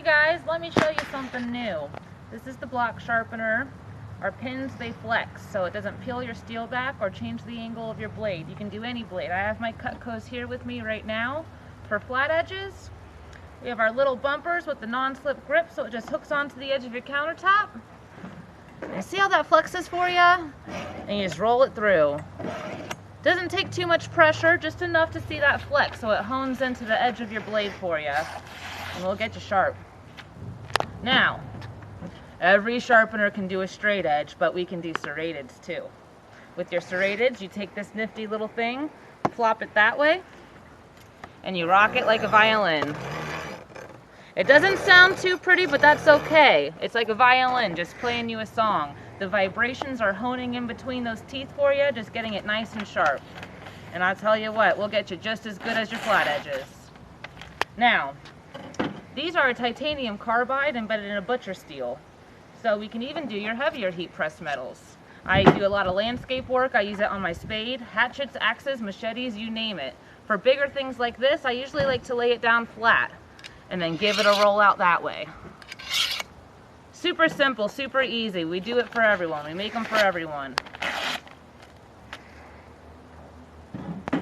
guys, let me show you something new. This is the block sharpener. Our pins, they flex, so it doesn't peel your steel back or change the angle of your blade. You can do any blade. I have my Cutcos here with me right now for flat edges. We have our little bumpers with the non-slip grip, so it just hooks onto the edge of your countertop. And see how that flexes for you? And you just roll it through. Doesn't take too much pressure, just enough to see that flex so it hones into the edge of your blade for you. And we'll get you sharp. Now, every sharpener can do a straight edge, but we can do serrateds too. With your serrateds, you take this nifty little thing, flop it that way, and you rock it like a violin. It doesn't sound too pretty, but that's okay. It's like a violin, just playing you a song. The vibrations are honing in between those teeth for you, just getting it nice and sharp. And I'll tell you what, we'll get you just as good as your flat edges. Now, these are a titanium carbide embedded in a butcher steel. So we can even do your heavier heat press metals. I do a lot of landscape work. I use it on my spade, hatchets, axes, machetes, you name it. For bigger things like this, I usually like to lay it down flat and then give it a roll out that way. Super simple, super easy. We do it for everyone. We make them for everyone.